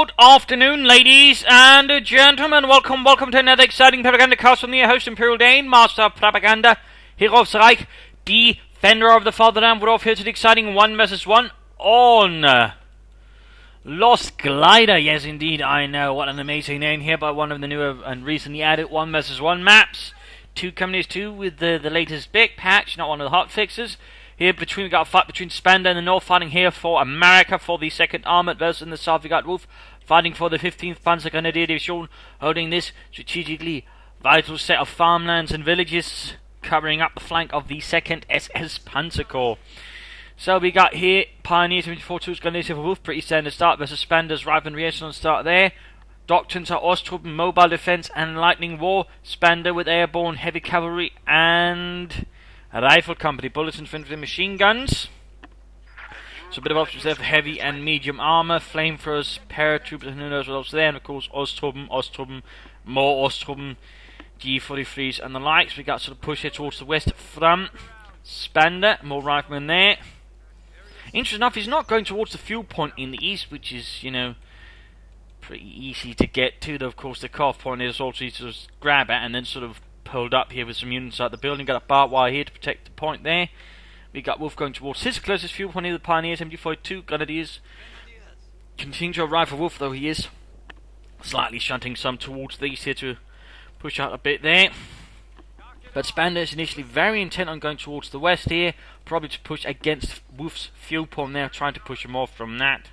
Good afternoon, ladies and gentlemen. Welcome to another exciting Propagandacast from the host Imperial Dane, Master of Propaganda, Reich, Defender of the Fatherland. We're off here to the exciting 1 vs 1 on Lost Glider. Yes, indeed, I know. What an amazing name here by one of the newer and recently added 1 vs 1 maps. Two companies too with the latest big patch, not one of the hot fixes. Here we got a fight between Spander in the north, fighting here for America for the 2nd Armored versus in the south we got Wuff fighting for the 15th Panzer Grenadier Division, holding this strategically vital set of farmlands and villages, covering up the flank of the 2nd SS Panzer Corps. So we got here Pioneer 74-2's Grenadier for Wuff, pretty standard start versus Spander's Rifle and start there. Doctrines are Osttruppen, mobile defense and lightning war. Spander with airborne heavy cavalry and a rifle company, bullets, infantry, machine guns. So a bit of options there for heavy and medium armor, flamethrowers, paratroopers, and who knows what else there. And of course, Osttruppen, more Osttruppen, G43s, and the likes. We got sort of push here towards the west from Spander, more riflemen there. Interesting enough, he's not going towards the fuel point in the east, which is, you know, pretty easy to get to. Though, of course, the cutoff point is also easy to just grab at and then sort of pulled up here with some units inside the building. Got a barbed wire here to protect the point there. We got Wuff going towards his closest fuel point here, the Pioneers, MG42 Grenadiers. Continuing to arrive for Wuff, though he is slightly shunting some towards the east here to push out a bit there. But Spander is initially very intent on going towards the west here, probably to push against Wuff's fuel point there, trying to push him off from that.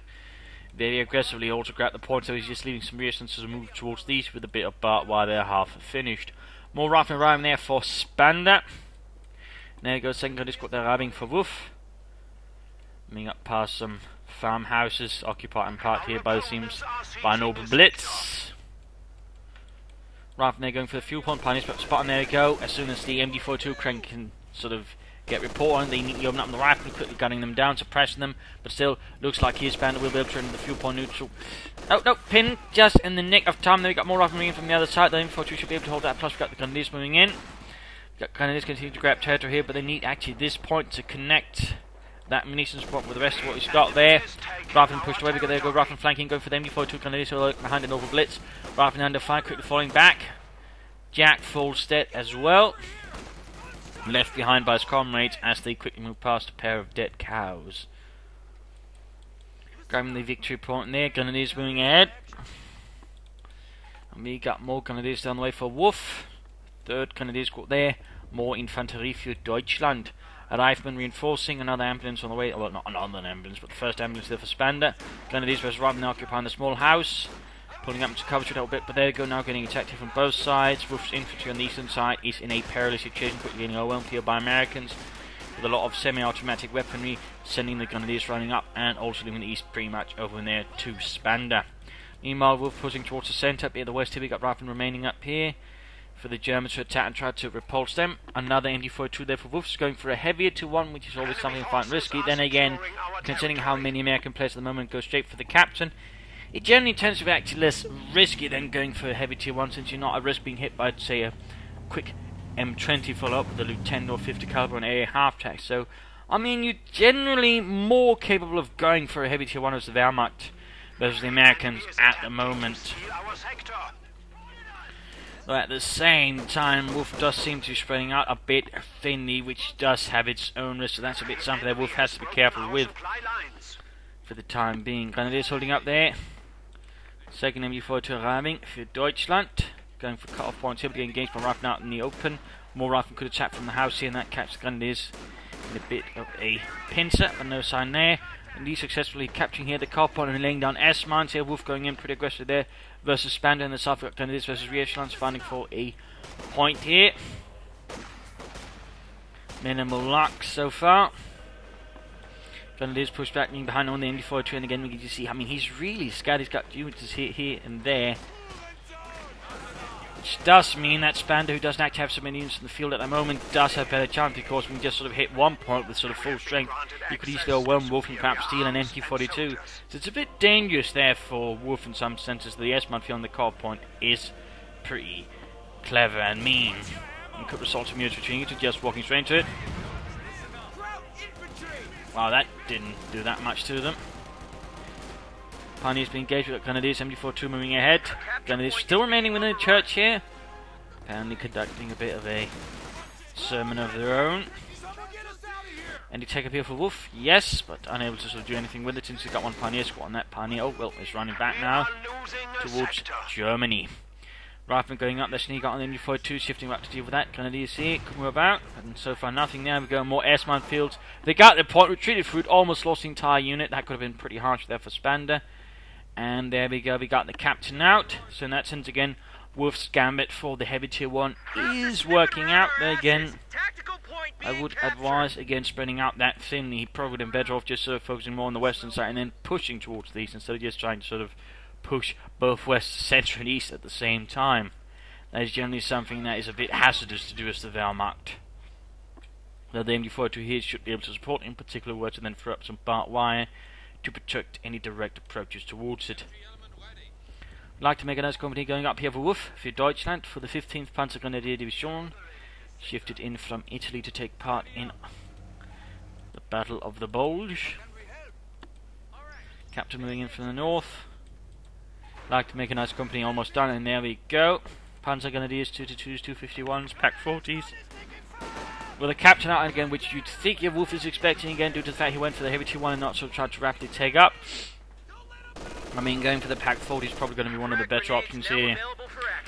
Very aggressively also grab the point, so he's just leaving some resistance to move towards the east with a bit of barbed wire there, half finished. More riflemen arriving there for Spander. There goes second gun squad there arriving for Wuff. Coming up past some farmhouses occupied in part here by the seams by an open blitz. Riflemen there going for the fuel point, Pioneers spot, and there we go. As soon as the MG42 crank can sort of get report on, they neatly open up the rifle, quickly gunning them down, suppressing them, but still looks like here's Spander will be able to turn the fuel point neutral. Oh no, pin just in the nick of time. Then we got more riflemen in from the other side. The MG42 should be able to hold that, plus we got the Grenadiers moving in. We got Grenadiers continue to grab territory here, but they need actually this point to connect that munitions spot with the rest of what he's got there. Riflemen pushed away, we got there go Riflemen flanking, going for the MG42 Grenadiers who are behind an over blitz. Riflemen under fire, quickly falling back. Jack falls dead as well, left behind by his comrades as they quickly move past a pair of dead cows. Grabbing the victory point there, Grenadiers moving ahead. And we got more Grenadiers down the way for Wuff. Third Grenadiers squad there, more Infanterie für Deutschland. A rifleman reinforcing, another ambulance on the way, well not another ambulance, but the first ambulance there for Spander. Grenadiers versus riflemen occupying the small house. Pulling up into coverage a little bit, but there we go, now getting attacked here from both sides. Wuff's infantry on the eastern side is in a perilous situation, quickly getting overwhelmed here by Americans, with a lot of semi-automatic weaponry, sending the Grenadiers running up, and also leaving the east pretty much over in there to Spander. Meanwhile, Wuff pushing towards the centre, up here the west here, we got riflemen remaining up here, for the Germans to attack and try to repulse them. Another MG42 there for Wuff, going for a heavier 2-1, which is always something quite risky. Then again, considering how many American players at the moment go straight for the captain, it generally tends to be actually less risky than going for a heavy tier 1, since you're not at risk being hit by, say, a quick M20 follow-up with a Lieutenant or 50 caliber and AA half-track. So, I mean, you're generally more capable of going for a heavy tier 1 as the Wehrmacht versus the Americans at the moment. Though at the same time, Wuff does seem to be spreading out a bit thinly, which does have its own risk, so that's a bit something that Wuff has to be careful with for the time being. Grenadiers holding up there. Second MG42 arriving for Deutschland. Going for cut-off points here, but getting engaged by riflemen out in the open. More riflemen could attack from the house here, and that catches the Grenadiers in a bit of a pincer, but no sign there. And these successfully capturing here the cut-off point and laying down S-mines here. Wuff going in pretty aggressive there versus Spander in the south. Got Grenadiers versus rear echelons finding for a point here. Minimal luck so far. Grenadiers push back, being behind on the MG42, and again we can just see, I mean, he's really scared. He's got units here and there, which does mean that Spander, who doesn't actually have so many units in the field at the moment, does have a better chance, because we can just sort of hit one point with sort of full strength. You could easily overwhelm Wuff and perhaps steal an MG42. So it's a bit dangerous there for Wuff in some senses. The S-man field on the core point is pretty clever and mean. And could result in units retreating to just walking straight into it. Wow, that didn't do that much to them. Pioneers being engaged with Grenadiers, 74-2 moving ahead. Grenadiers still remaining within the church here. Apparently conducting a bit of a sermon of their own. Any take up here for Wuff? Yes, but unable to sort of do anything with it since he's got one Pioneer squad on that Pioneer. Oh, well, he's running back now towards Germany. Rifleman going up, there's sneak out on the MG42, shifting back to deal with that. Grenadiers here, could move about, and so far nothing there. We go more airman fields. They got their point, retreated through it, almost lost the entire unit. That could have been pretty harsh there for Spander. And there we go, we got the captain out. So in that sense, again, Wuff's gambit for the heavy tier 1 is working out. There again, I would advise against spreading out that thinly. He probably would have been better off just sort of focusing more on the western side and then pushing towards the east instead of just trying to sort of push both west, centre and east at the same time. That is generally something that is a bit hazardous to do as the Wehrmacht. Though the MG42 here should be able to support, in particular were to then throw up some barbed wire to protect any direct approaches towards it. I'd like to make a nice company going up here for Wuff, for Deutschland, for the 15th Panzergrenadier Division, shifted in from Italy to take part in the Battle of the Bulge. Captain moving in from the north. Like to make a nice company, almost done, and there we go. Panzergrenadiers, 222s, 251s, Pack 40s. With a captain out again, which you'd think your Wuff is expecting again, due to the fact he went for the heavy T1 and not sort of tried to rapidly take up. I mean, going for the Pack 40 is probably going to be one of the better options here.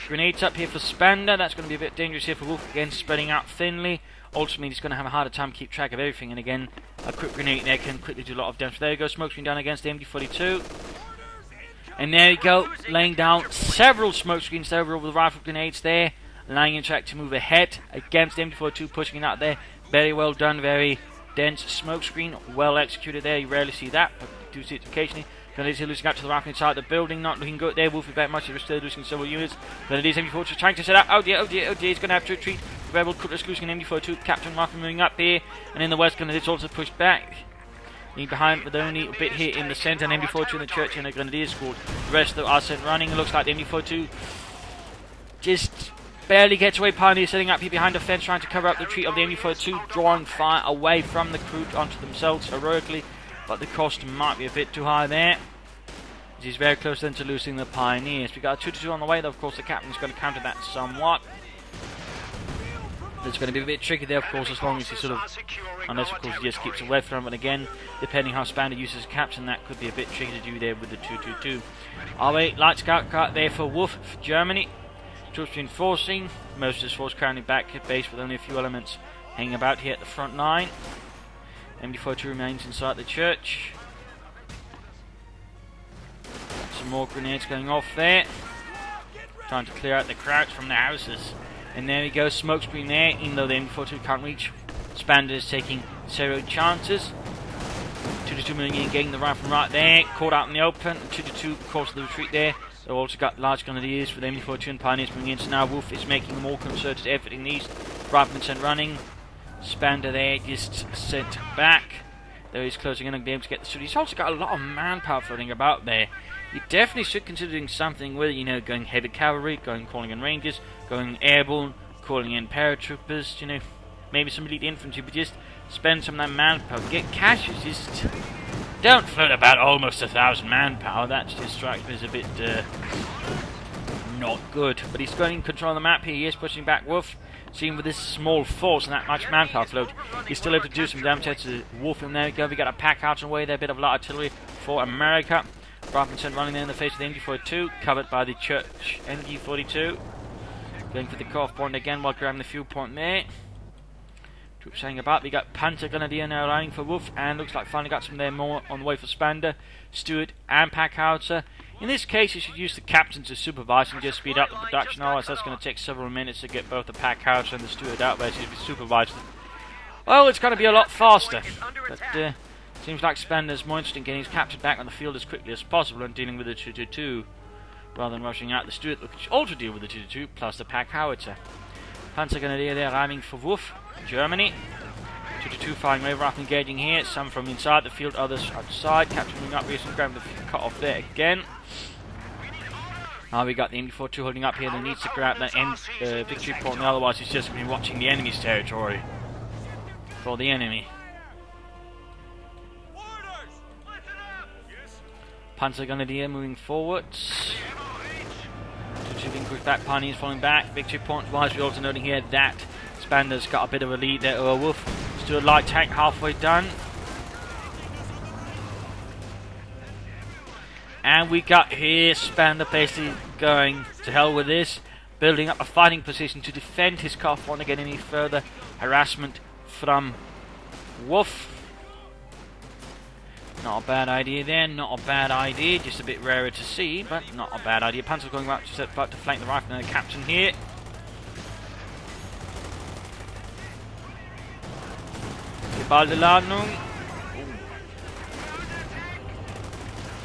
Grenades up here for Spander, that's going to be a bit dangerous here for Wuff, again spreading out thinly. Ultimately, he's going to have a harder time to keep track of everything, and again, a quick grenade there can quickly do a lot of damage. There you go, smoke screen down against the MD42. And there you go, laying down several smoke screens there over the rifle grenades there, allowing in track to move ahead against the MD42, pushing it out there. Very well done, very dense smoke screen, well executed there. You rarely see that, but you do see it occasionally. Grenadiers are losing out to the rifle inside the building, not looking good there. Wuff is back much, they're still losing several units. Grenadiers MD42 is trying to set out. Oh dear, he's going to have to retreat. Rebel Cutlass losing an MD42, Captain Rifle moving up here, and in the west, Grenadiers also pushed back. Leaving behind with only a bit here in the centre, and MD42 in the church and the Grenadiers squad. The rest of are sent running. It looks like the MD42 just barely gets away. Pioneer setting up here behind the fence, trying to cover up the retreat of the MD42, drawing fire away from the crew onto themselves heroically, but the cost might be a bit too high there. He's very close then to losing the Pioneers. We got a 2-2 on the way, though of course the captain's going to counter that somewhat. It's going to be a bit tricky there, of course, as long as he sort of, unless of course he just keeps away from him. But again, depending how Spander uses captain, that could be a bit tricky to do there with the 2-2-2. Our light scout car there for Wuff, for Germany. Troops reinforcing, most of his force currently back at base with only a few elements hanging about here at the front line. MD42 remains inside the church. Some more grenades going off there, trying to clear out the crowds from the houses. And there we go, smoke screen there, even though the MD42 can't reach. Spander is taking 0 chances. 2-2 moving in, getting the rifle right there, caught out in the open. 2-2 causes the retreat there. They've also got large grenadiers for the MD42 and Pioneers moving in. So now Wuff is making a more concerted effort in these. Riflemen sent running. Spander there just sent back. There he's closing in and be able to get the suit. He's also got a lot of manpower floating about there. You definitely should consider doing something with it, you know, going heavy cavalry, calling in rangers, going airborne, calling in paratroopers, you know, maybe some elite infantry, but just spend some of that manpower. Get cash, just don't float about almost 1,000 manpower. That just strikes me as a bit not good. But he's going in control of the map here. He is pushing back Wuff. Seeing with this small force and that much manpower float, he's still able to do some damage to Wuff. And there we go, we got a pack out and away there, a bit of light artillery for America. Rifleman running there in the face of the MG42, covered by the church MG42. Going for the CoH point again while grabbing the fuel point there. Troops hanging about. We got Panzergrenadier now lining for Wuff, and looks like finally got some there more on the way for Spander, Stewart, and Packhauser. In this case, you should use the captain to supervise and just speed up the production. Otherwise, that's going to take several minutes to get both the Packhauser and the Stewart out there. So if you supervise them, well, it's going to be a lot faster. But seems like Spander's more interested in getting his captain back on the field as quickly as possible and dealing with the 2-2-2, rather than rushing out the Stewart, which also deal with the 2-2-2 plus the Pack Howitzer. Panzergrenadier there arriving for Wuff, Germany. 2-2-2 firing wave rifle engaging here, some from inside the field, others outside. Captain moving up, recently grabbing the cut off there again. Now we got the MD42 holding up here, that needs to grab that victory point, otherwise he's just going to be watching the enemy's territory for the enemy. Panzer Grenadier moving forwards. Being pushed back, Pioneers falling back. Victory point wise, we're also noting here that Spander's got a bit of a lead there over Wuff. Still a light tank halfway done. And we got here Spander basically going to hell with this, building up a fighting position to defend his car front against any further harassment from Wuff. Not a bad idea there, not a bad idea, just a bit rarer to see, but not a bad idea. Panzer going back to set back to flank the rifleman and the captain here. Gebaldeladung.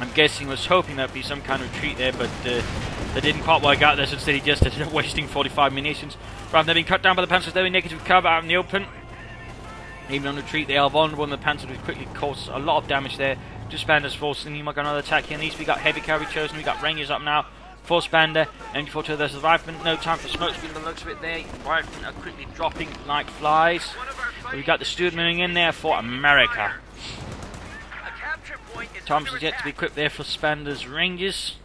I'm guessing, was hoping there'd be some kind of retreat there, but they didn't quite work out there, so instead he just ended up wasting 45 munitions. Rather than being cut down by the Panzers, they're in negative cover out in the open. Even on retreat, they are vulnerable, and the Panzer will quickly cause a lot of damage there to Spander's force. And you might got another attack here. And these we got heavy cavalry chosen, we got Rangers up now for Spander. MG42 there's the rifleman. No time for smoke screen, the looks of it there. Riflemen are quickly dropping like flies. We got the steward moving in there for America. Thompson's yet to be equipped there for Spander's Rangers.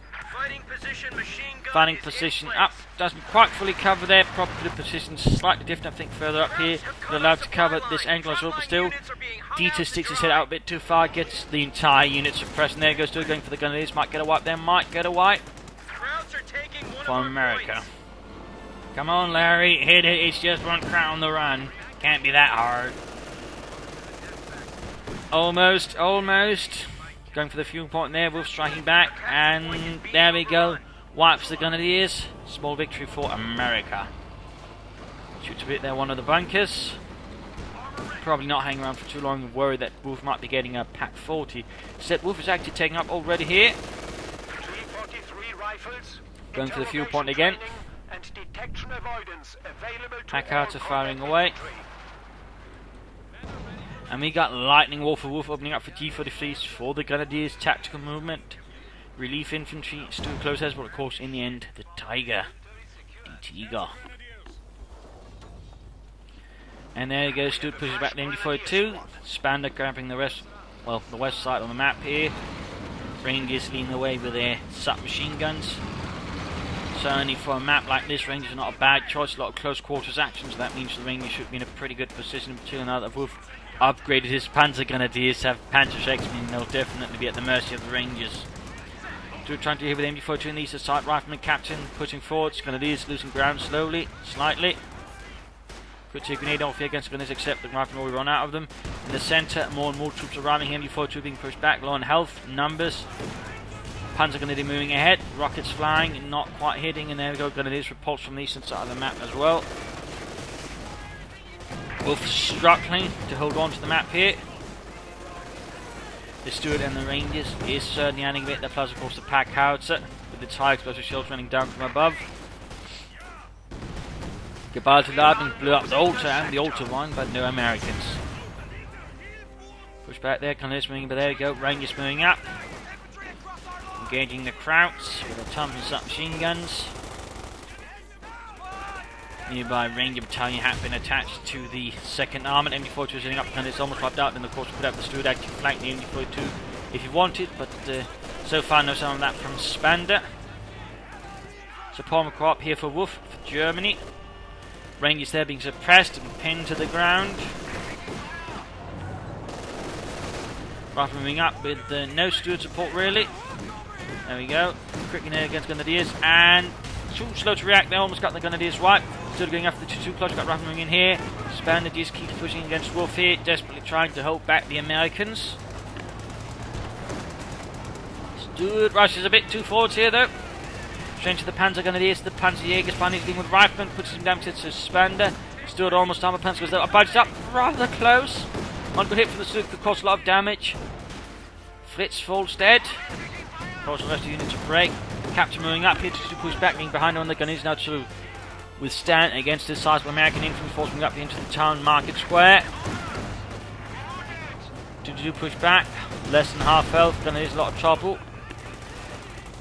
Fighting position up, doesn't quite fully cover there. Probably the position slightly different, I think, further up here. But allowed to cover this angle as well, but still. D2 sticks his head out a bit too far, gets the entire unit suppressed. And there goes to going for the Grenadiers. Might get a wipe there, might get a wipe from America. Come on, Larry, hit it. It's just one crown on the run. Can't be that hard. Almost, almost. Going for the fuel point there, Wolf striking back, and there we go. Wipes the Grenadiers. Small victory for America. Shoots a bit there, one of the bunkers. Probably not hanging around for too long and worried that Wolf might be getting a Pack 40. Instead, Wolf is actually taking up already here. Going for the fuel point again. Packouts are firing away. And we got Lightning Wolf for Wolf opening up for G43s for the Grenadiers. Tactical movement. Relief infantry. Still close heads, but of course in the end, the Tiger. The Tiger. And there he goes. Stuart pushes back the MG42. Spander grabbing the rest, well, the west side on the map here. Rangers leading the way with their submachine guns. Certainly for a map like this, Rangers are not a bad choice. A lot of close quarters action, so that means the Rangers should be in a pretty good position. In particular now that Wolf upgraded his Panzer Grenadiers to have Panzerschrecks, meaning they'll definitely be at the mercy of the Rangers. Stuart trying to hit with MG42 in the east side. Rifleman captain pushing forwards. Grenadiers losing ground slowly, slightly. Could take a grenade off here against Grenadiers, except the riflemen will run out of them. In the centre, more and more troops arriving. MG42 being pushed back, low on health, numbers. Panzer Grenadier moving ahead, rockets flying, not quite hitting, and there we go, Grenadiers repulsed from the eastern side of the map as well. Wolf struggling to hold on to the map here. The Steward and the Rangers is certainly adding a bit, plus of course the Pack Howitzer with its high explosive shells running down from above. Gebaldeladung blew up the Altar and the Altar one, but no Americans. Push back there, Grenadiers moving, but there we go, Rangers moving up. Engaging the Krauts with the Thompson submachine guns. Nearby Ranger Battalion have been attached to the 2nd Armoured. MG42 is hitting up, and it's almost wiped out. And of course, put out the Steward actually flank the MG42 if you wanted, but so far no sign of that from Spander. So Paul McCoy here for Wuff for Germany. Rangers there being suppressed and pinned to the ground. Rifle moving up with no Steward support really. There we go. Quickly there against Grenadiers, and too slow to react. They almost got the Grenadiers wiped. Still going after the 2-2 clutch. Got Rifle moving in here. Spander just keeps pushing against Wolf here, desperately trying to hold back the Americans. Steward rushes a bit too forwards here though. Straight to the Panzer Grenadiers, the Panzer Jägers. Panzer dealing with Rifleman, puts him down to Spander. Steward almost armor Panzer goes there. Budgets up, rather close. One good hit from the Steward could cause a lot of damage. Fritz falls dead. Cause the rest of the units to break. Captain moving up here to push back, being behind on the Grenadiers now to withstand against this sizable American infantry force moving up into the town market square. To push back, less than half health, Grenadiers a lot of trouble.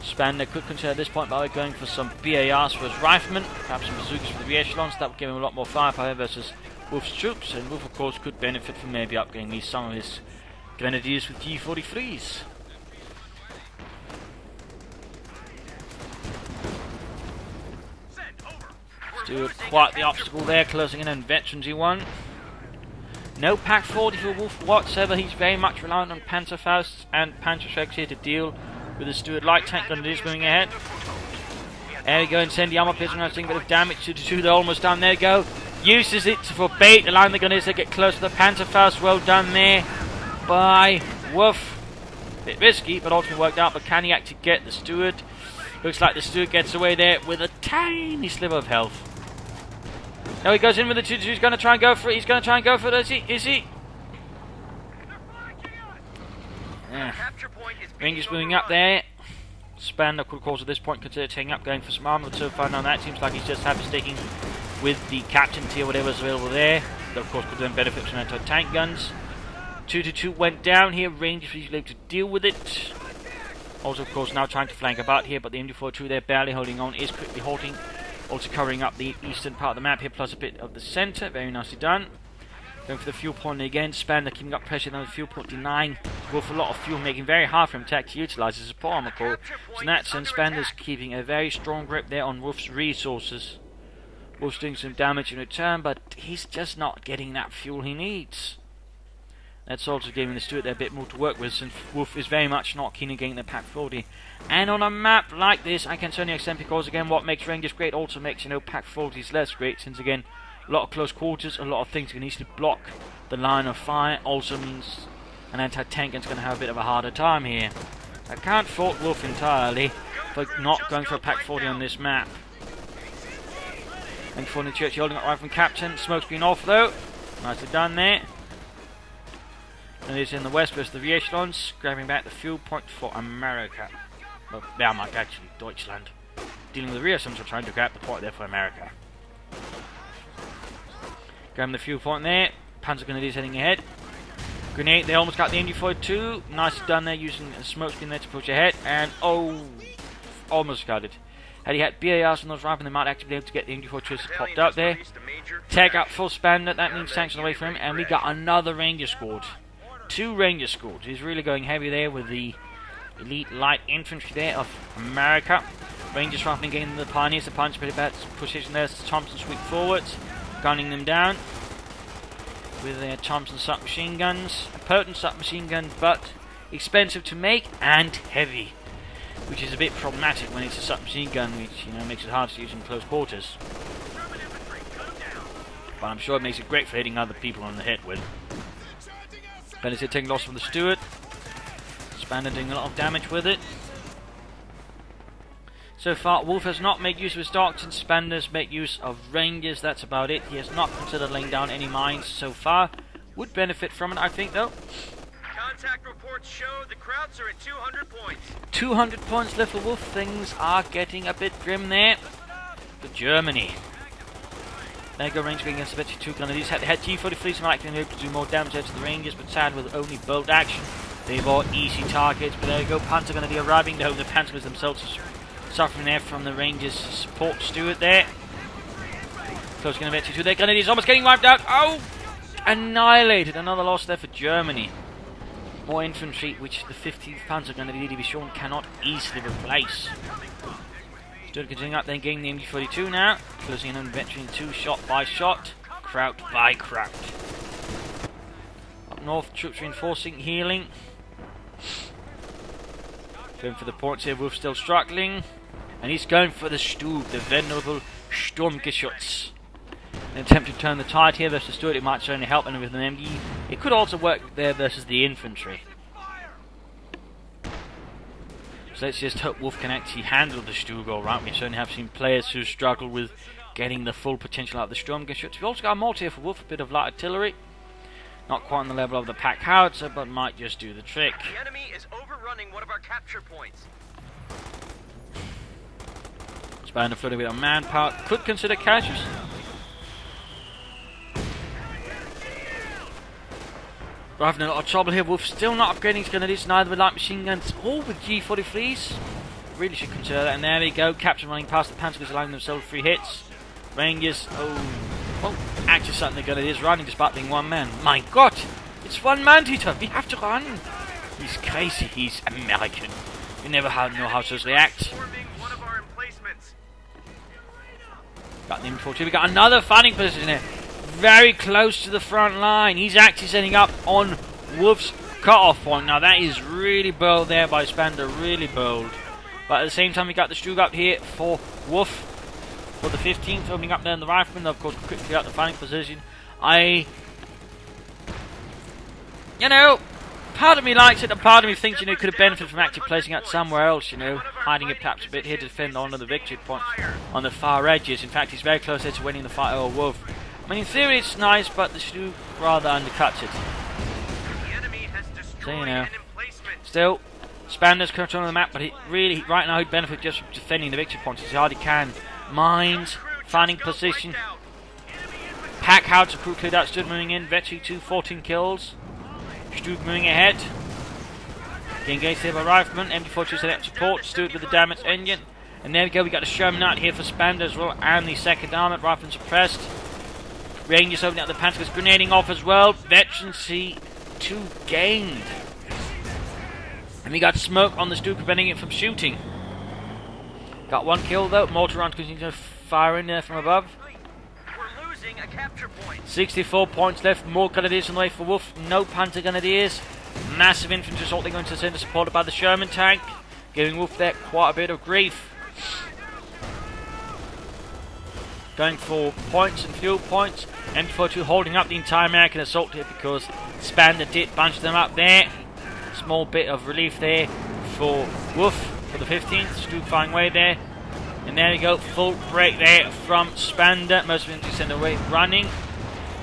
Spander could consider at this point by going for some BARs for his riflemen, perhaps some bazookas for the re-echelons. That would give him a lot more firepower versus Wolf's troops, and Wolf of course could benefit from maybe upgrading some of his Grenadiers with G43s. Stuart quite the obstacle there, closing in on Veterans E1. No Pack 40 for Wuff whatsoever. He's very much reliant on Panzerfausts and Panzerschrecks here to deal with the Stuart light tank gun that is moving ahead. There we go, incendiary armor piercing, a bit of damage to the two. They're almost done. There we go. Uses it for bait, allowing the gunners to get close to the Panzerfaust. Well done there by Wuff. Bit risky, but ultimately worked out. But can he actually get the Stuart? Looks like the Stuart gets away there with a tiny sliver of health. Now he goes in with the 2-2. He's going to try and go for it. He's going to try and go for it. Is he? Yeah. Rangers moving up there. Spander could, of course, at this point consider taking up, going for some armor, but so far now that seems like he's just happy sticking with the captaincy or whatever's available there. That, of course, could then benefit from anti-tank guns. 2-2 went down here. Rangers was able to deal with it. Also, of course, now trying to flank about here, but the MD-42 there barely holding on, is quickly halting. Also covering up the eastern part of the map here, plus a bit of the centre. Very nicely done. Going for the fuel point again. Spander keeping up pressure on the fuel point, denying Wuff a lot of fuel, making it very hard for him to actually utilise his support armor core. So in that sense, Spander's keeping a very strong grip there on Wuff's resources. Wuff's doing some damage in return, but he's just not getting that fuel he needs. That's also giving the Stuart there a bit more to work with, since Wuff is very much not keen on getting the Pack 40. And on a map like this, I can certainly accept, because again, what makes Rangers great also makes, Pack 40s less great, since again, a lot of close quarters, a lot of things can easily block the line of fire. Also means an anti-tank gun's going to have a bit of a harder time here. I can't fault Wuff entirely for not going for a Pack 40 on this map. And for the Church holding up right from Captain. Smoke screen off though. Nicely done there. And it's in the west versus the Viechelons, grabbing back the fuel point for America. Well, Wehrmacht actually, Deutschland. Dealing with the Viechelons are trying to grab the point there for America. Grabbing the fuel point there. Panzer Grenadiers heading ahead. Grenade, they almost got the MD-42. Nicely done there, using a smoke screen there to push ahead. And oh, almost got it. Had he had BARs on those rifles, they might actually be able to get the MD-42 popped out there. Tag up full Spander, that means sanctions away from him. And we got another Ranger squad. 2 Ranger squads. He's really going heavy there with the elite light infantry there of America. Rangers roughly getting the Pioneers. The Pioneers pretty bad position there. Thompson sweep forwards, gunning them down with their Thompson submachine guns. A potent submachine gun, but expensive to make and heavy, which is a bit problematic when it's a submachine gun, which makes it hard to use in close quarters. But I'm sure it makes it great for hitting other people on the head with. Benedict taking loss from the Stuart. Spander doing a lot of damage with it. So far, Wuff has not made use of his Darks, and Spander's made use of Rangers. That's about it. He has not considered laying down any mines so far. Would benefit from it, I think, though. Contact reports show the Krauts are at 200 points. 200 points left for Wuff. Things are getting a bit grim there for Germany. There go Rangers going against the 2 Grenadiers. Had G43s might actually be able to do more damage out to the Rangers, but sad with only bolt action. They've all easy targets, but there you go. Panzer Grenadier arriving. The Panzers themselves suffering there from the Rangers support Stuart there. Close going to get to their Grenadiers almost getting wiped out. Oh! Annihilated. Another loss there for Germany. More infantry, which the 15th Panzer Grenadier Division cannot easily replace. Stuart continuing up, then getting the MD-42 now. Closing in on veteran 2 shot by shot. Kraut by Kraut. Up north, troops reinforcing, healing. Going for the points here, Wuff still struggling. And he's going for the Stub, the venerable Sturmgeschütz. An attempt to turn the tide here versus Stuart, it might certainly help, and with an MD, it could also work there versus the infantry. So let's just hope Wuff can actually handle the Stug alright. We certainly have seen players who struggle with getting the full potential out of the Sturmgeschütz. We've also got a multi here for Wuff, a bit of light artillery. Not quite on the level of the Pack Howitzer, but might just do the trick. The enemy is overrunning one of our capture points. Spander floating a bit on manpower. Could consider casuals. We're having a lot of trouble here. Wuff still not upgrading his Grenadiers, neither with light machine guns or with G43s. Really should consider that. And there we go. Captain running past the Panzers, allowing themselves 3 hits. Rangers, well, actually something the Grenadiers running despite being 1 man. My God, it's 1 man eater. We have to run. He's crazy. He's American. You never know how to react. Got the infantry. We got another fighting position here. Very close to the front line. He's actually setting up on Wuff's cut-off point. Now that is really bold there by Spander. Really bold. But at the same time, we got the Stug up here for Wuff. For the 15th, opening up there in the rifleman. Of course, quickly out the fighting position. You know, part of me likes it, and part of me thinks, you know, it could have benefited from actually placing it somewhere else, you know, hiding it perhaps a bit here to defend one of the victory points on the far edges. In fact, he's very close there to winning the fight over Wuff. I mean, in theory it's nice, but the Stug rather undercuts it. So, you know, still, Spander's controlling the map, but he really, right now, he'd benefit just from defending the victory points as hard as he can. Mines, finding position. Pack Howitzer crew cleared out, Stug moving in, Vetri 2, 14 kills. Stug moving ahead. Getting engaged there by Rifleman. MD42 set up support. Stug with the damaged engine. And there we go, we got the Sherman out here for Spander as well. And the second armoured. Rifleman suppressed. Rangers opening up the Panzers, grenading off as well. Veteran C2 gained. And we got smoke on the Stug, preventing it from shooting. Got one kill though. Mortar rounds continue to fire in there from above. A capture point. 64 points left. More Grenadiers on the way for Wuff. No Panzer Grenadiers. Massive infantry assault going to the centre, supported by the Sherman tank, giving Wuff there quite a bit of grief. Going for points and fuel points. MD42 holding up the entire American assault here because Spander did bunch them up there. Small bit of relief there for Wuff for the 15th. Stug flying away there. And there we go, full break there from Spander. Most of them sent away running.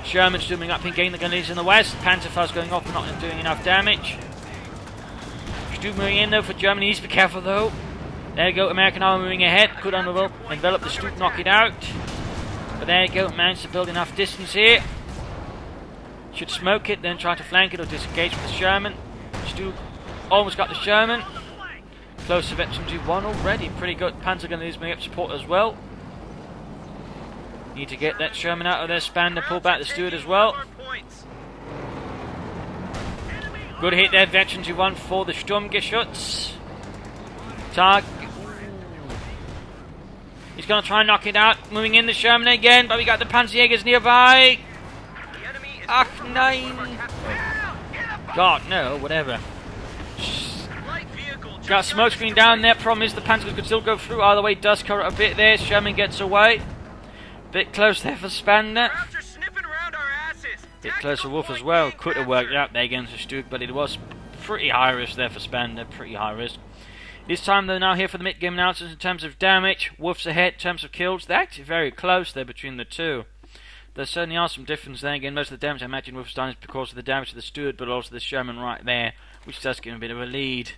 Sherman's zooming up and gaining the Grenadiers in the west. Panzerfaust going off but not doing enough damage. Stug moving in though for Germany. Needs to be careful though. There you go, American armor moving ahead. Could envelop the Stug, knock it out. But there you go, managed to build enough distance here. Should smoke it, then try to flank it or disengage with the Sherman. Stug almost got the Sherman. Close to Veteran 2-1 already. Pretty good. Panzer Grenadiers moving up support as well. Need to get that Sherman out of there. Spander, pull back the Steward as well. Good hit there, Veteran 2-1 for the Sturmgeschütz. Targ. He's going to try and knock it out. Moving in the Sherman again, but we got the Panzerjägers nearby. Ach, nein. God, no, whatever. Got smoke screen down there. Problem is the Panzers could still go through. Either way, does cover a bit there. Sherman gets away. Bit close there for Spander. Bit close for Wuff as well. Could have worked out there against the Stug, but it was pretty high risk there for Spander. Pretty high risk. This time they're now here for the mid-game announcements in terms of damage. Wuff's ahead in terms of kills. They're actually very close there between the two. There certainly are some difference there. Again, most of the damage I imagine Wuff's done is because of the damage to the Steward, but also the Sherman right there, which does give him a bit of a lead.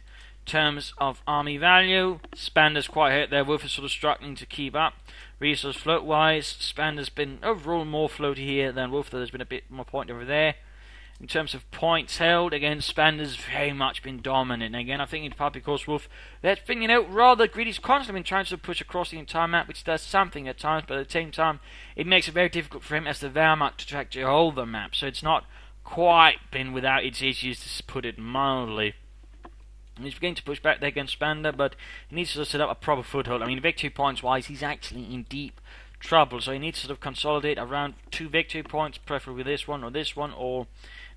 Terms of army value, Spander's quite hit there. Wuff is sort of struggling to keep up. Resource float wise, Spander's been overall more floaty here than Wuff, though there's been a bit more point over there. In terms of points held, again, Spander's very much been dominant. And again, I think it's probably because Wuff, that's been, you know, rather greedy. He's constantly been trying to push across the entire map, which does something at times, but at the same time, it makes it very difficult for him as the Wehrmacht to actually hold the map. So it's not quite been without its issues, to put it mildly. And he's beginning to push back there against Spander, but he needs to sort of set up a proper foothold. I mean, victory points wise, he's actually in deep trouble, so he needs to sort of consolidate around 2 victory points, preferably this one, or this one, or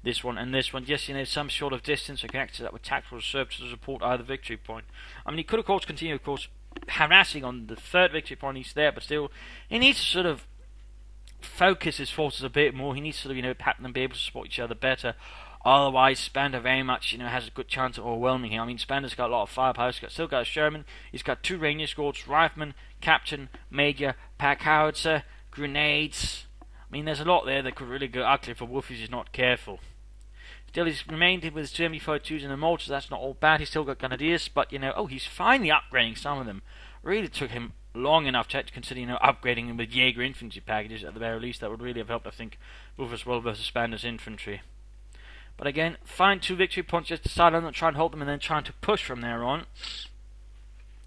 this one and this one. Yes, you know, some sort of distance, so he can access that with tactical reserves to support either victory point. I mean, he could, of course, continue, of course, harassing on the 3rd victory point. He's there, but still, he needs to sort of focus his forces a bit more. He needs to sort of, you know, have them be able to support each other better. Otherwise, Spander very much, you know, has a good chance of overwhelming him. I mean, Spander's got a lot of firepower. He's still got a Sherman. He's got 2 Ranger squads, Rifleman, Captain, Major, Pack Howitzer, grenades. I mean, there's a lot there that could really go ugly for Wuff if he's not careful. Still, he's remained with his 2MD42s and the mortars. That's not all bad. He's still got Grenadiers, but, you know, oh, he's finally upgrading some of them. Really took him long enough to consider, you know, upgrading them with Jaeger infantry packages at the very least. That would really have helped, I think, Wuff as well versus Spander's infantry. But again, find 2 victory points, just decide on them, try and hold them, and then trying to push from there on.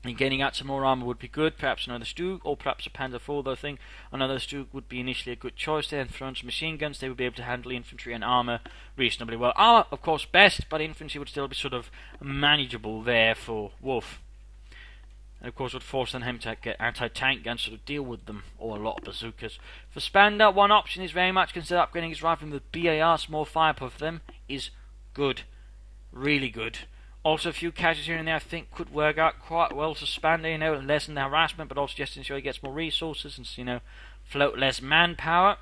And getting out some more armor would be good. Perhaps another Stug, or perhaps a Panzer IV, though I think another Stug would be initially a good choice there. And throw in some machine guns, they would be able to handle infantry and armor reasonably well. Armor, of course, best, but infantry would still be sort of manageable there for Wuff. And of course would force him to get anti-tank guns to deal with them, or a lot of bazookas. For Spander, one option is very much consider upgrading his rifle with BAR, small firepower for them, is good. Really good. Also a few casualties here and there I think could work out quite well to Spander, you know, lessen the harassment, but also just ensure he gets more resources and, you know, float less manpower.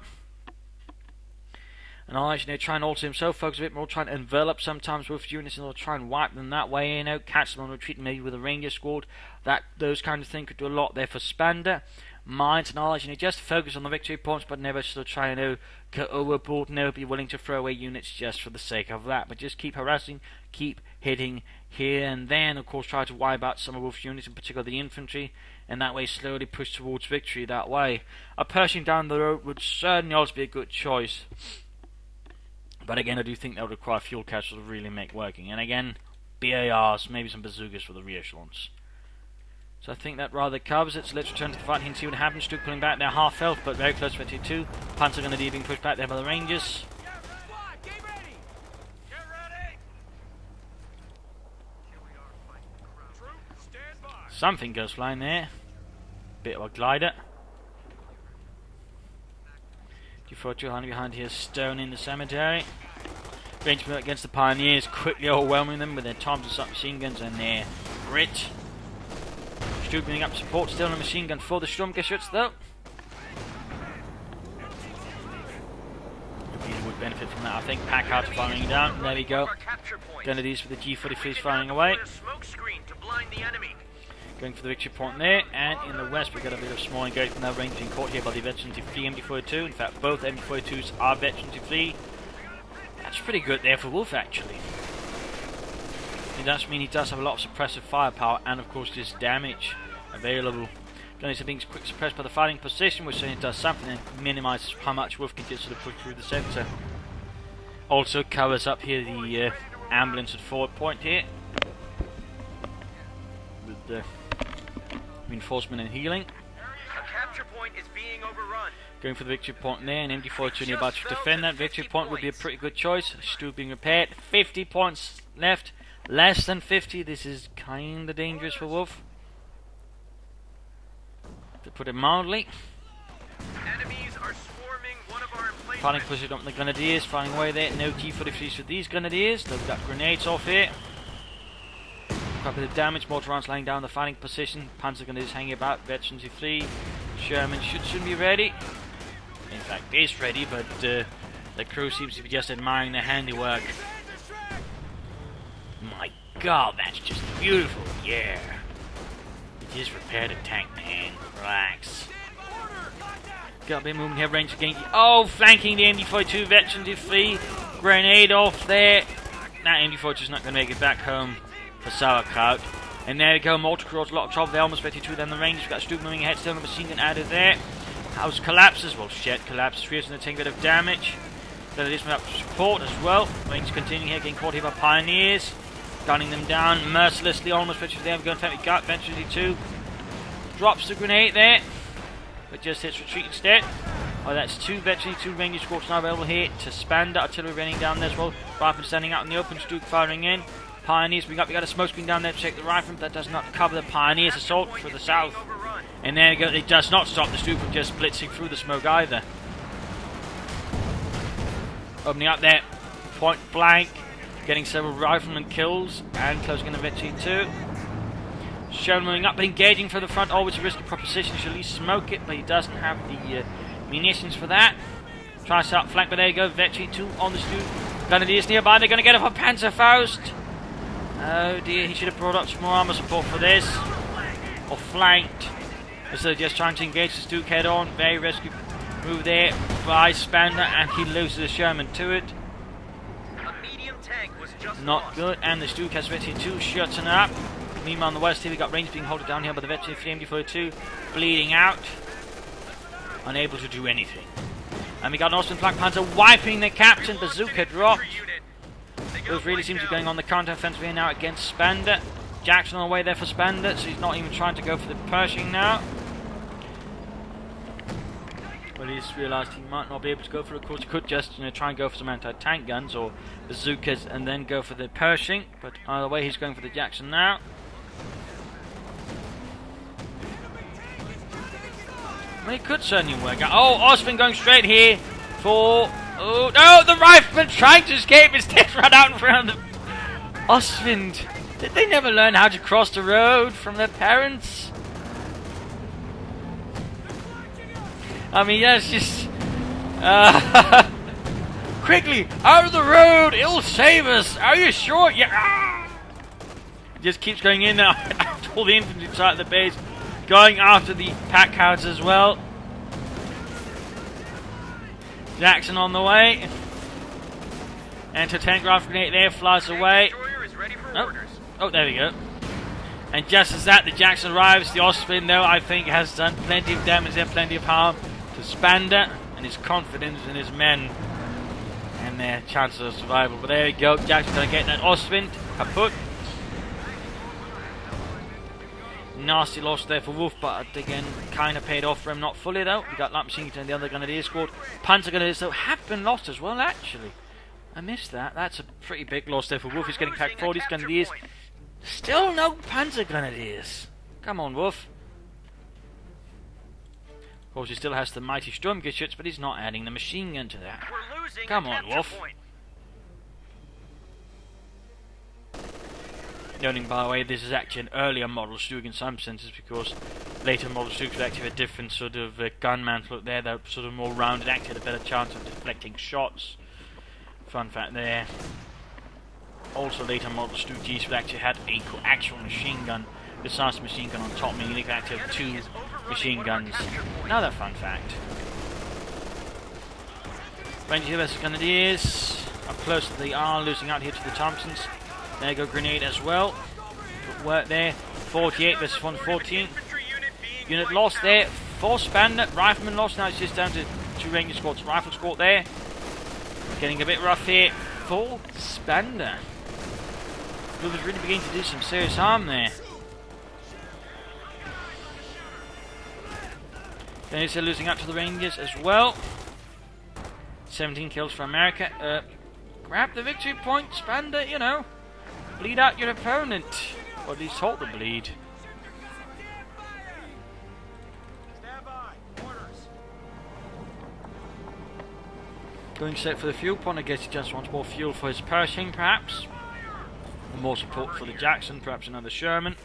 And you know, try and also himself focus a bit more, try and envelop sometimes with units and try and wipe them that way, you know, catch them on retreat maybe with a ranger squad. Those kind of things could do a lot there for Spander. Mines and you know, just focus on the victory points, but never sort of try and, you know, go overboard, never be willing to throw away units just for the sake of that. But just keep harassing, keep hitting here and there, and of course try to wipe out some of Wuff's units, in particular the infantry, and that way slowly push towards victory that way. A Pershing down the road would certainly also be a good choice. But again, I do think that would require fuel capsules to really make working. And again, BARs, maybe some bazookas for the re-echelons. So I think that rather covers it. So let's return to the fight and see what happens. Stuke pulling back their half health, but very close to 22. Panzer Grenadier being pushed back there by the Rangers. Something goes flying there. Bit of a glider. U-42 hiding behind here, stone in the cemetery. Rangers against the Pioneers, quickly overwhelming them with their Thompson submachine guns and their grit. Stooping up support, still on a machine gun for the Sturmgeschütz though. He would benefit from that, I think. Packard firing down, there we go. Grenadiers for the G43s firing away. Going for the victory point there, and in the west we got a bit of small engagement now range being caught here by the Veteran 3 MD42. In fact, both MD42s are Veteran 3. That's pretty good there for Wuff, actually. It does mean he does have a lot of suppressive firepower, and of course this damage available. Guns are being quick suppressed by the fighting position, which certainly does something and minimises how much Wuff can just sort of push through the centre. Also covers up here the ambulance at forward point here, with the reinforcement and healing. A capture point is being overrun. Going for the victory point there, and MD42 about to defend that victory point would be a pretty good choice. Stu being repaired, 50 points left, less than 50. This is kinda dangerous for Wuff, to put it mildly. Enemies are swarming one of our emplacements. Fighting position up the Grenadiers, firing away there. No T-43s for these Grenadiers. They've got grenades off here. Quite a bit of damage, mortar rounds laying down the fighting position. Panzer Grenadiers hanging about. Veterans flee. Sherman should be ready. In fact, is ready, but the crew seems to be just admiring their handiwork. My God, that's just beautiful. Yeah. It is repaired a tank, man. Relax. Got a bit of movement here, range again. Oh, flanking the MD42 Veteran flee. Grenade off there. That MD42 is not going to make it back home for sauerkraut. And there we go, mortar crews, a lot of trouble there, almost 52, then the Rangers, we've got Stuke moving ahead, still on the machine gun out of there. House collapses, well shit, collapses, Frears going to take a bit of damage. Then it is up support as well. Rangers continuing here, getting caught here by Pioneers. Gunning them down mercilessly, almost 52 there, we're going to gut, Venture 2. Drops the grenade there, but just hits retreat instead. Oh, that's two Veteran 2 Ranger squads now available here to Spander, artillery running down there as well. Rifleman standing out in the open, Stuke firing in. Pioneers, we got a smoke screen down there to check the rifle, but that does not cover the Pioneers' assault for the south. And there we go, it does not stop the Stuke from just blitzing through the smoke either. Opening up there, point blank, getting several riflemen kills, and closing in the Veteran 2. Sherman moving up, but engaging from the front, always a risky proposition, he should at least smoke it, but he doesn't have the munitions for that. Tries to outflank, but there you go, Veteran 2 on the Stuke. Grenadiers nearby, they're going to get off a Panzerfaust. Oh dear, he should have brought up some more armor support for this. Or flanked. So just trying to engage the Stuke head on. Very risky move there by Spander, and he loses a Sherman to it. A medium tank was just not good, and the Stuke has Veteran 2 shutting up. Meanwhile on the west here we got Rangers being held down here by the Veteran 3 MD42, bleeding out. Unable to do anything. And we got an Austrian flank Panzer wiping the captain, bazooka dropped. Those really seems to be going on the counter-offensive here now against Spander. Jackson on the way there for Spander, so he's not even trying to go for the Pershing now. Well, he's realised he might not be able to go for it. Of course, he could just try and go for some anti-tank guns or bazookas and then go for the Pershing. But either way, he's going for the Jackson now. Well, it could certainly work out. Oh, Ostwind going straight here for... Oh, no, the rifleman trying to escape. His head right out in front of them. Ostwind. Did they never learn how to cross the road from their parents? I mean, yeah, it's just... quickly, out of the road! It'll save us! Are you sure? Yeah! It just keeps going in now. After all the infantry inside the base. Going after the pack house as well. Jackson on the way. Anti-tank rifle grenade there, flies away. Oh, there we go. And just as that, the Jackson arrives. The Ostwind, though, I think has done plenty of damage and plenty of harm to Spander and his confidence in his men and their chances of survival. But there we go. Jackson's going to get that Ostwind kaput. Nasty loss there for Wuff, but again, kind of paid off for him. Not fully, though. We got light machine gun and the other Grenadier squad. Panzer Grenadiers, though, have been lost as well, actually. I missed that. That's a pretty big loss there for Wuff. He's getting packed 40 Grenadiers. Still no Panzer Grenadiers. Come on, Wuff. Of course, he still has the mighty Sturmgeschütz, but he's not adding the machine gun to that. Come on, Wuff. Noting, by the way, this is actually an earlier model Stug in some senses, because later model Stugs would actually have a different sort of gun mantle up there. They're sort of more rounded, actually had a better chance of deflecting shots. Fun fact there. Also, later model Stug Gs would actually had a actual machine gun besides the machine gun on top, meaning they could actually have 2 machine guns. Another fun fact. Ranger vs Grenadiers up close they are, losing out here to the Thompsons. There you go, grenade as well. Good work there. 48 versus 114. Unit lost there. 4 Spander. Rifleman lost. Now it's just down to 2 Ranger squads. Rifle squad there. Getting a bit rough here. 4 Spander. Blue was really beginning to do some serious harm there. Then they're losing out to the Rangers as well. 17 kills for America. Grab the victory point, Spander, you know. Bleed out your opponent. Or at least halt the bleed. Going set for the fuel point. I guess he just wants more fuel for his Pershing, perhaps. And more support for the Jackson, perhaps another Sherman.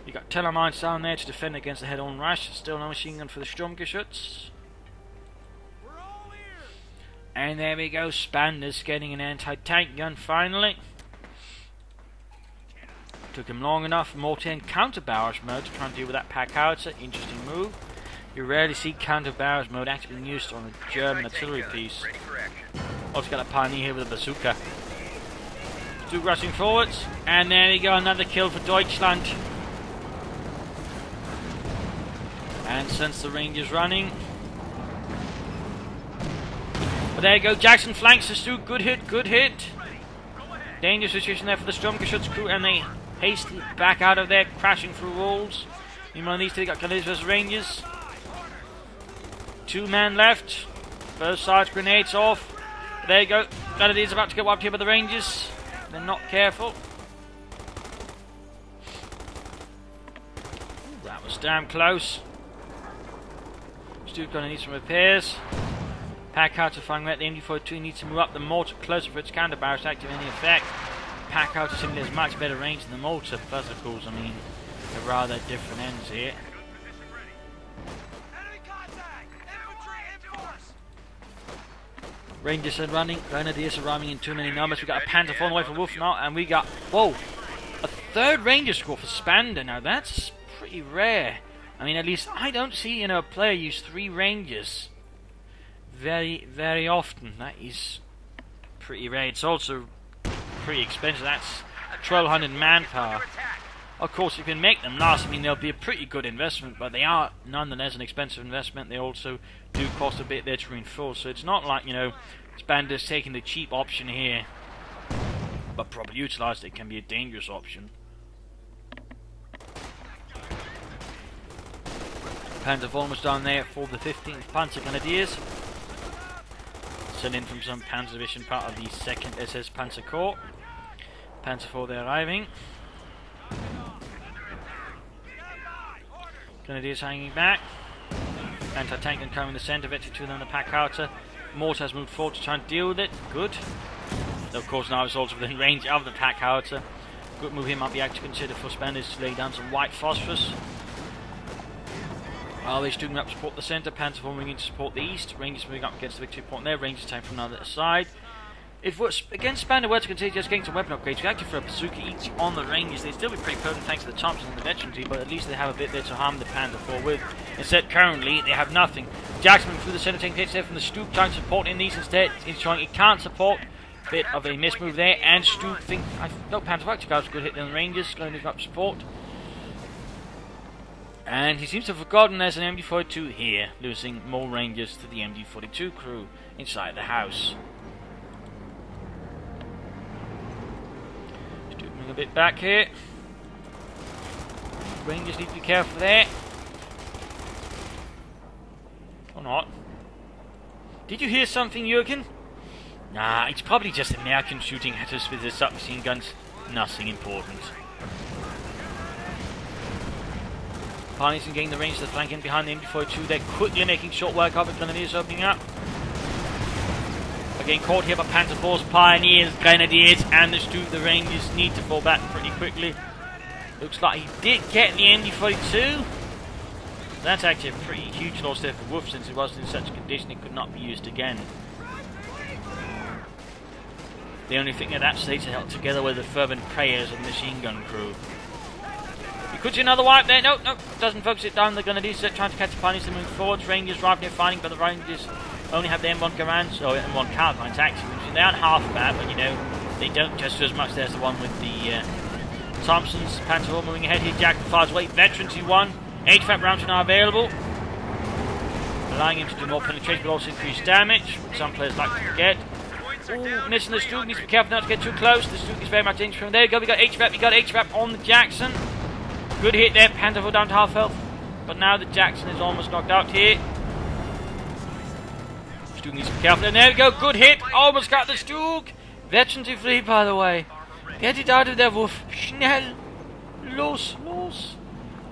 You got Telemines down there to defend against the head-on rush. Still no machine gun for the Sturmgeschütz. And there we go, Spander's getting an anti-tank gun finally. Took him long enough. Mortar and counter-barrage mode to try and deal with that pack howitzer. Interesting move. You rarely see counter-barrage mode actually being used on a German artillery piece. Also got a pioneer here with a bazooka. Two rushing forwards. And there we go, another kill for Deutschland. And since the Rangers running. But there you go, Jackson flanks the Stug. Good hit, good hit. Dangerous situation there for the Sturmgeschütz crew, and they hastily back out of there, crashing through walls. Meanwhile, these two got Grenadiers versus Rangers. 2 men left. Both sides, grenades off. But there you go, Grenadiers about to get wiped here by the Rangers. They're not careful. That was damn close. Stug's gonna need some repairs. Pack out to find out the MD42 needs to move up the mortar closer for its counter barrage to activate any effect. Pack out simply has much better range than the mortar, plus of course, I mean, they're rather different ends here. Rangers are running, Grenadiers are running in too many numbers. We got a Panther falling away from Wuff now, and we got, whoa, a 3rd Ranger squad for Spander. Now that's pretty rare. I mean, at least I don't see, you know, a player use 3 Rangers very, very often. That is pretty rare. It's also pretty expensive. That's 1200 manpower. Of course, you can make them last. I mean, they'll be a pretty good investment, but they are nonetheless an expensive investment. They also do cost a bit there to reinforce. So it's not like, you know, Spander's taking the cheap option here, but properly utilized, it can be a dangerous option. Panzer almost down there for the 15th Panzer Grenadiers. Sent in from some Panzer Division, part of the 2nd SS Panzer Corps. Panzer IV, they're arriving. Grenadiers hanging back. Anti-tank gun coming in the centre, Vector 2 on the pack outer. Mortar has moved forward to try and deal with it. Good. Though of course now it's also within range of the pack outer. Good move here might be actually considered for Spanders to lay down some white phosphorus. While they're doing up support the centre, Panzer moving in to support the east. Rangers moving up against the victory point there. Rangers time from another side. If against Spander were to continue just getting some weapon upgrades, we could actually throw a bazooka each on the Rangers. They'd still be pretty potent thanks to the Thompson and the veterancy, but at least they have a bit there to harm the Panzer IV with. Instead, currently, they have nothing. Jackson moving through the centre, taking hits there from the Stoop, trying to support in these instead. He's showing he can't support. Bit of a mismove there, and Stoop think no Panzer IV actually got a good hit on the Rangers, going to up support. And he seems to have forgotten there's an MD42 here, losing more Rangers to the MD42 crew inside the house. A bit back here. Rangers need to be careful there. Or not. Did you hear something, Jurgen? Nah, it's probably just Americans shooting at us with their submachine guns. Nothing important. Pioneers getting the range to the flank in behind the MD42. They're quickly making short work of it. Grenadiers opening up. Getting caught here by Panzer IV's Pioneers, Grenadiers, and the Rangers need to fall back pretty quickly. Looks like he did get the MD42. That's actually a pretty huge loss there for Wuff, since it wasn't in such a condition it could not be used again. The only thing at that stage to help together with the fervent prayers of the machine gun crew. You could see another wipe there. No, doesn't focus it down. The Grenadiers are trying to catch the Pioneers to move forwards. Rangers right near fighting, but the Rangers only have the M1 commands, or M1 carbines actually, which they aren't half bad, but you know, they don't just do as much there as the one with the Thompsons. Panzer IV moving ahead here, Jack fires away, Veteran 2-1, HVAC rounds are now available, allowing him to do more penetration but also increase damage, which some players like to forget. Ooh, missing the Stook, needs to be careful not to get too close, the Stook is very much dangerous from there. We got HVAC on the Jackson, good hit there, Panzer IV down to half health, but now the Jackson is almost knocked out here. Stook needs to be careful, and there we go, good hit, almost got the Stook. Veteran to flee, by the way. Get it out of there, Wuff. Schnell. Los.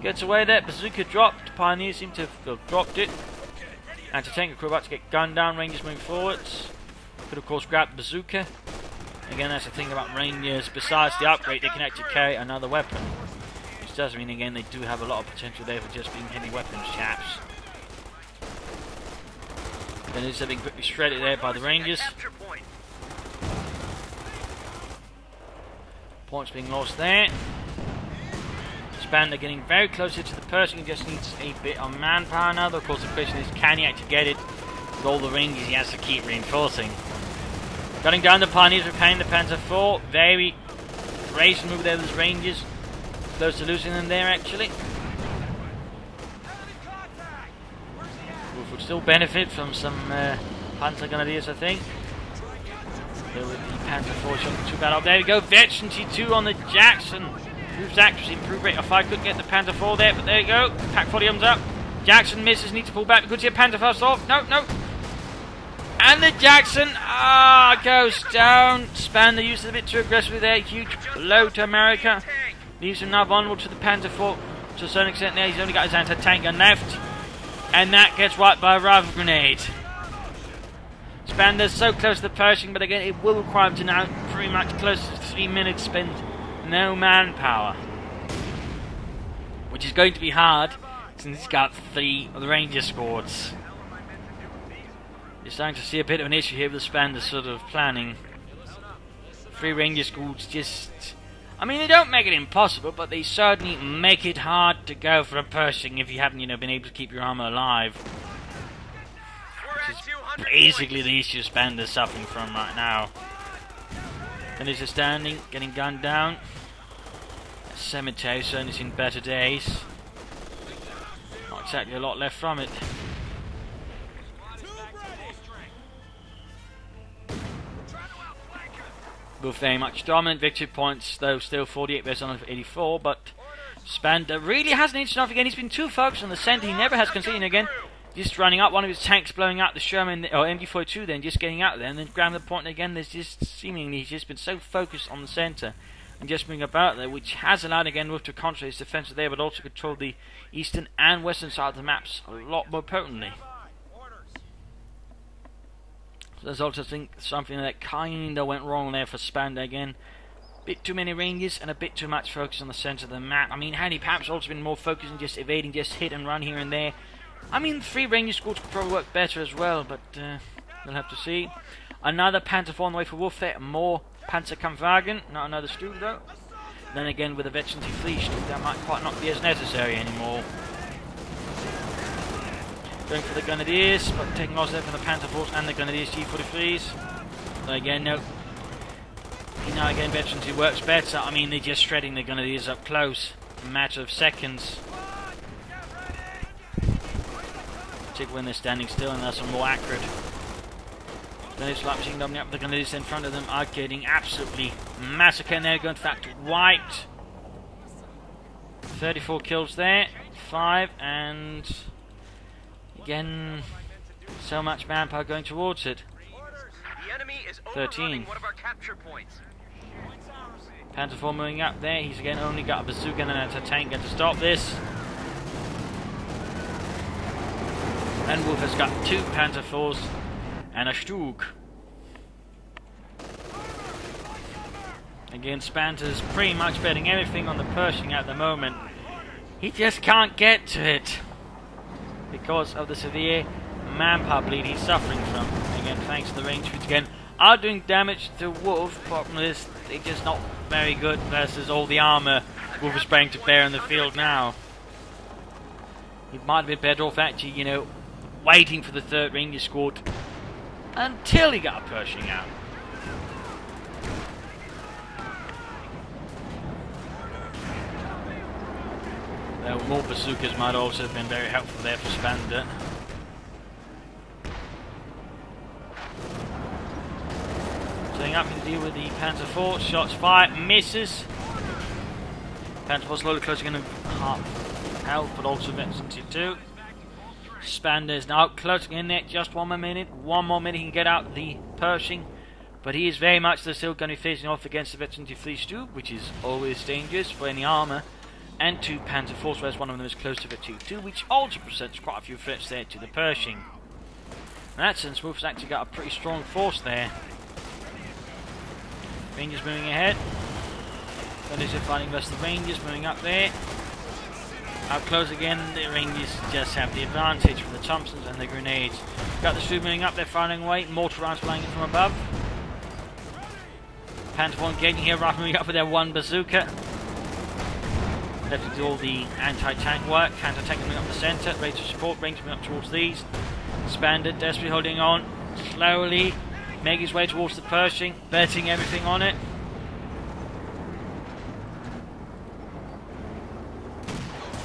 Gets away there, bazooka dropped. Pioneers seem to have dropped it. Anti-tank crew about to get gunned down, Rangers moving forwards. Could of course grab the bazooka. Again, that's the thing about Rangers, besides the upgrade, they can actually carry another weapon. Which does mean, again, they do have a lot of potential there for just being heavy weapons, chaps. Then it's being quickly shredded there by the Rangers. Points being lost there. Spander getting very close to the Pershing. He just needs a bit of manpower now. Though, of course, the question is, can he actually get it? With all the Rangers, he has to keep reinforcing. Cutting down the Pioneers, repairing the Panzer IV. Very brazen move there with his Rangers. Close to losing them there, actually. Wuff would still benefit from some Panzer Grenadiers, I think. There with the Panzer IV shot too bad up. There we go, Veteran T2 on the Jackson. Improves accuracy, improved rate of fire. Couldn't get the Panzer IV there, but there you go. Pack 40 comes up. Jackson misses, needs to pull back. We could see a Panzer first off. No. And the Jackson goes down. Spander used it a bit too aggressively there. Huge blow to America. Leaves him now vulnerable to the Panzer IV to a certain extent there. He's only got his anti-tank gun left. And that gets wiped by a rifle grenade. Spander's so close to the Pershing, but again, it will require him to now pretty much close to 3 minutes spend no manpower. Which is going to be hard, since he's got 3 of the Ranger squads. You're starting to see a bit of an issue here with the Spander sort of planning. 3 Ranger squads just... I mean, they don't make it impossible, but they certainly make it hard to go for a Pershing if you haven't, been able to keep your armor alive. Which is basically the issue Spander's suffering from right now. And he's just standing, getting gunned down. Cemetery certainly seen better days. Not exactly a lot left from it. Both very much dominant. Victory points, though, still 48 versus 84, but Spander really hasn't inched enough again. He's been too focused on the centre. He never has conceded again. Just running up, one of his tanks blowing out the Sherman, or MD42 then, just getting out there, and then grabbing the point again. There's just, seemingly, he's just been so focused on the centre, and just moving about there, which has allowed again Wuff to concentrate his defense there, but also control the eastern and western side of the maps a lot more potently. So there's also, I think, something that kinda went wrong there for Spander again. Bit too many ranges and a bit too much focus on the centre of the map. I mean, had he perhaps also been more focused on just evading, just hit and run here and there. I mean, 3 range squads could probably work better as well, but we'll have to see. Another Panther 4 on the way for Wuff there, more Panzerkampfwagen, not another Stug though. Then again with the Veteran Fleet Stug, that might quite not be as necessary anymore. Going for the Grenadiers, but taking loss there from the Panther Force and the Grenadiers G43s. So again, no. Now again, Veteran 2 works better. I mean, they're just shredding the Grenadiers up close. A matter of seconds. Particularly when they're standing still and that's more accurate. Grenadiers flat machine gun up. The Grenadiers in front of them are getting absolutely massacred. They're going, in fact, wiped. 34 kills there. 5 and... Again, so much manpower going towards it. The enemy is 13. One of our capture points. Panther 4 moving up there. He's again only got a bazooka and a tank gun to stop this. And Wuff has got 2 Panther 4s and a Stug. Again, Spander's pretty much betting everything on the Pershing at the moment. He just can't get to it because of the severe manpower bleed he's suffering from. Again, thanks to the range, which again are doing damage to Wuff. Problem is, they're just not very good versus all the armour Wuff is bringing to bear in the field now. He might have been better off actually, you know, waiting for the 3rd Ranger squad until he got a Pershing out. Though more bazookas might also have been very helpful there for Spander. Setting up to deal with the Panther 4. Shots fired, misses. Panther 4 slowly closing in half health, but also Veteran 2. Spander is now closing in there. Just 1 more minute. 1 more minute he can get out the Pershing. But he is very much still going to be facing off against the Veteran Fleet Stug, which is always dangerous for any armour. And 2 Panther 4s, whereas one of them is close to Veteran 2, which also presents quite a few threats there to the Pershing. In that sense, Wuff's actually got a pretty strong force there. Rangers moving ahead. Grenadiers are fighting versus the Rangers, moving up there. Up close again, the Rangers just have the advantage from the Thompsons and the grenades. Got the Stug moving up, they're firing away. Mortar rounds flying in from above. Panther 1 getting here, right moving up with their 1 bazooka. Left to do all the anti-tank work. Counter-tank moving up the centre, ready to support, range moving up towards these. Spander desperately holding on, slowly making his way towards the Pershing, betting everything on it.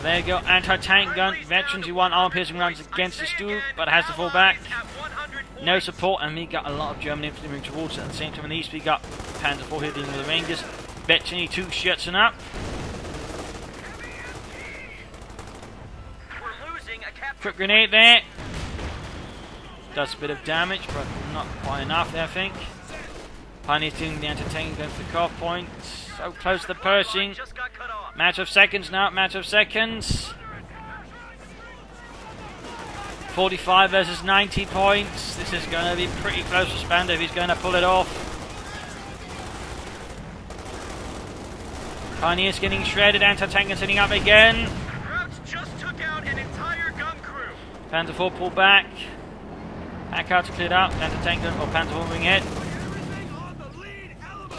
There you go, anti-tank gun, Veteran 1 armor-piercing rounds against the Stug, but has to fall back. No support, and we got a lot of German infantry moving towards it. At the same time in the east, we got Panther 4 here dealing with the Rangers. Veteran 2 shuts it up. Quick grenade there. Does a bit of damage, but not quite enough there, I think. Pioneers doing the anti-tank, going for the core point. So close to the Pershing. Matter of seconds now, matter of seconds. 45 versus 90 points. This is going to be pretty close to Spander if he's going to pull it off. Pioneers getting shredded, anti-tank is setting up again. Panther 4 pull back. Back out to clear it out. Anti-tank gun, or Panther 4 moving ahead.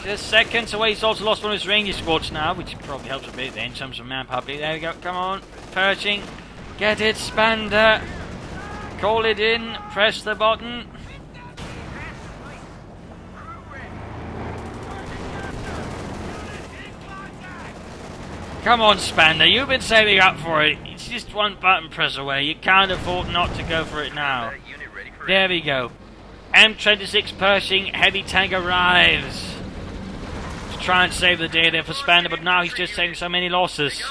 Just seconds away. He's also lost one of his Ranger squads now, which probably helps a bit there in terms of manpower. There we go. Come on. Pershing. Get it, Spander. Call it in. Press the button. Come on, Spander. You've been saving up for it. It's just 1 button press away. You can't afford not to go for it now. There we go. M26 Pershing heavy tank arrives to try and save the day there for Spander, but now he's just taking so many losses.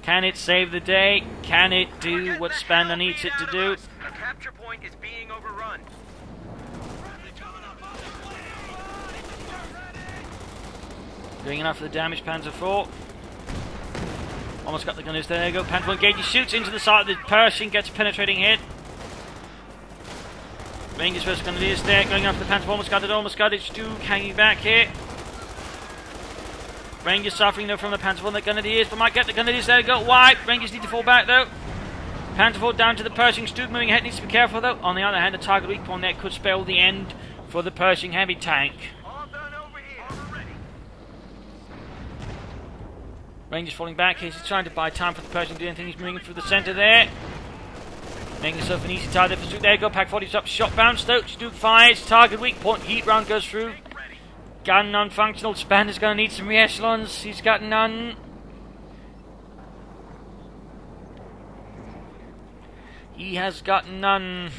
Can it save the day? Can it do what Spander needs it to do? The capture point is being overrun. Going in after the damaged Panzer IV. Almost got the gunners. There you go. Panzer IV engages, shoots into the side of the Pershing, gets a penetrating hit. Rangers versus Grenadiers there, going after the Panzer IV. Almost got it. Duke hanging back here. Rangers suffering though from the Panzer IV and the Grenadiers, but might get the Grenadiers. There you go. Wide. Rangers need to fall back though. Panzer IV down to the Pershing. Duke moving ahead, needs to be careful though. On the other hand, the target weak point there could spell the end for the Pershing heavy tank. Rangers falling back. He's trying to buy time for the Pershing to do anything. He's moving through the centre there. Making himself an easy target for Duke. There you go. Pack 40's up. Shot bounce though. Duke fires. Target weak point. Heat round goes through. Gun non-functional. Spander's going to need some re-echelons. He's got none. He has got none.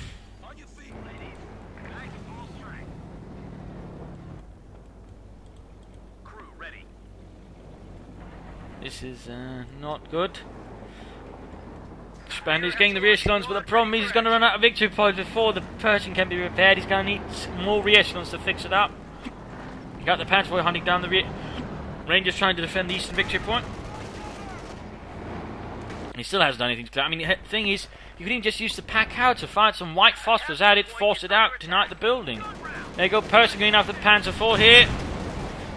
This is not good. Spander's getting the re-echelons, but the problem is he's going to run out of victory points before the Pershing can be repaired. He's going to need more re-echelons to fix it up. Got the Panzer IV hunting down the Rangers trying to defend the eastern victory point. He still hasn't done anything to clear. I mean, the thing is, you could even just use the pack out to find some white phosphorus at it, force it out, deny the building. There you go, Pershing going after the Panzer IV here.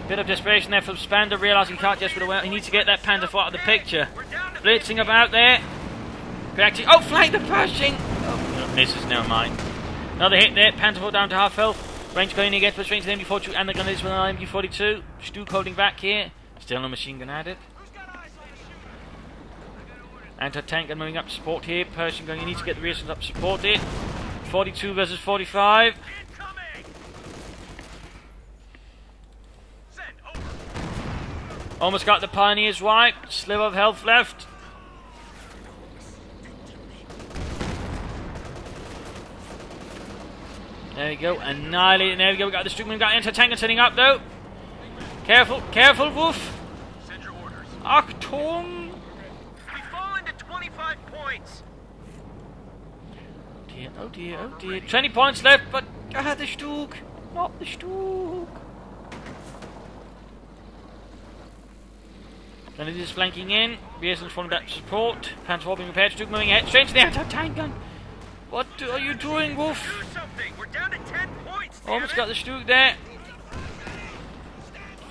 Bit of desperation there from Spander, realising he can't just put away. He needs to get that Panzer IV out of the picture. Blitzing about there. Reacting. Oh, flank the Pershing! Oh, no, misses, never mind. Another hit there, Panzer IV down to half health. Range going against the strength of the MG42 and the Grenadiers with an MG42. Stuke holding back here. Still no machine gun at it. Anti-tank gun moving up to support here. Pershing going, he needs to get the rear up to support it. 42 versus 45. Almost got the Pioneers wiped. Sliver of health left. There we go. Annihilating. There we go. We got the Stuke. We got anti-tank setting up though. Careful. Careful, Wuff. Send your orders. Achtung. We've fallen to 25 points. Dear, oh dear, oh dear. 20 points left, but the Stuke. Not the Stuke. Grenadiers flanking in. Reasons falling back to support. Panzer IV being repaired. Stuke moving ahead. Straight to the anti-tank gun. What are you doing, Wuff? Do something. We're down to 10 points. Almost got the Stuke there.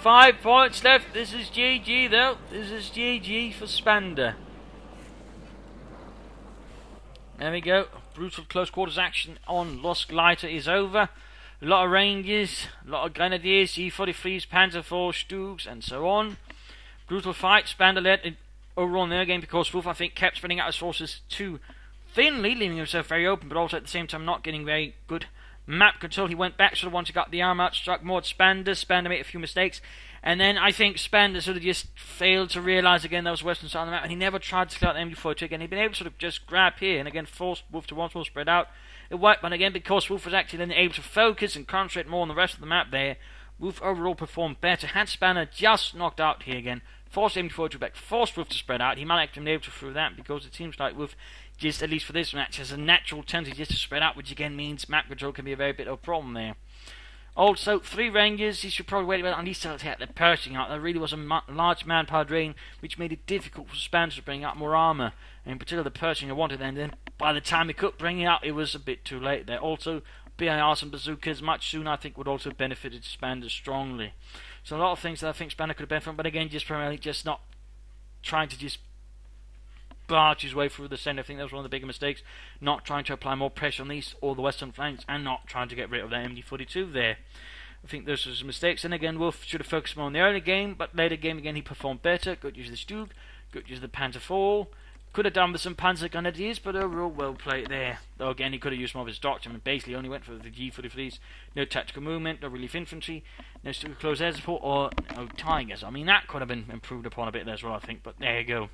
5 points left. This is GG though. This is GG for Spander. There we go. Brutal close quarters action on Lost Leiter is over. A lot of Rangers, a lot of Grenadiers, E-43s, Panzer IV, Stukes, and so on. Brutal fight. Spander led in overall in their game because Wuff, I think, kept spreading out his forces too thinly, leaving himself very open, but also at the same time not getting very good map control. He went back sort of once he got the arm out, struck more at Spander. Spander made a few mistakes, and then I think Spander sort of just failed to realise again that was western side of the map, and he never tried to clear out the MG42 again. He'd been able to sort of just grab here and again force Wuff to once more spread out. It worked, but again because Wuff was actually then able to focus and concentrate more on the rest of the map there, Wuff overall performed better. Had Spander just knocked out here again, forced MG42 back, forced Wuff to spread out, he might actually be able to through that, because it seems like Wuff just, at least for this match, has a natural tendency just to spread out, which again means map control can be a very bit of a problem there. Also, 3 Rangers, he should probably wait about at least to attack the Pershing out. There really was a large manpower drain, which made it difficult for Spander to bring out more armour. And in particular, the Pershing I wanted, and then by the time he could bring it out, it was a bit too late there. Also, BIRs and bazookas much sooner, I think, would also have benefited Spander strongly. So a lot of things that I think Spander could have benefited from, but again, just primarily just not trying to just barge his way through the centre. I think that was one of the bigger mistakes. Not trying to apply more pressure on the east or the western flanks, and not trying to get rid of that MD42 there. I think those were some mistakes. And again, Wuff should have focused more on the early game, but later game again he performed better. Good use of the Stuke, good use of the Panzer IV. Could have done with some Panzer Grenadiers, but overall well played there. Though again, he could have used more of his doctrine, and basically only went for the G43s. No tactical movement, no relief infantry, no Stuke close air support, or no Tigers. I mean, that could have been improved upon a bit there as well, I think, but there you go.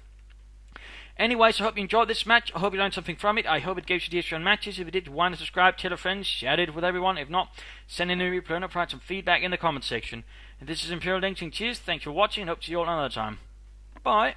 Anyway, so I hope you enjoyed this match. I hope you learned something from it. I hope it gave you ideas for matches. If you did, why not subscribe, tell a friend, share it with everyone. If not, send in a replay and provide some feedback in the comment section. And this is Imperial Dane. Cheers, thanks for watching, and hope to see you all another time. Bye.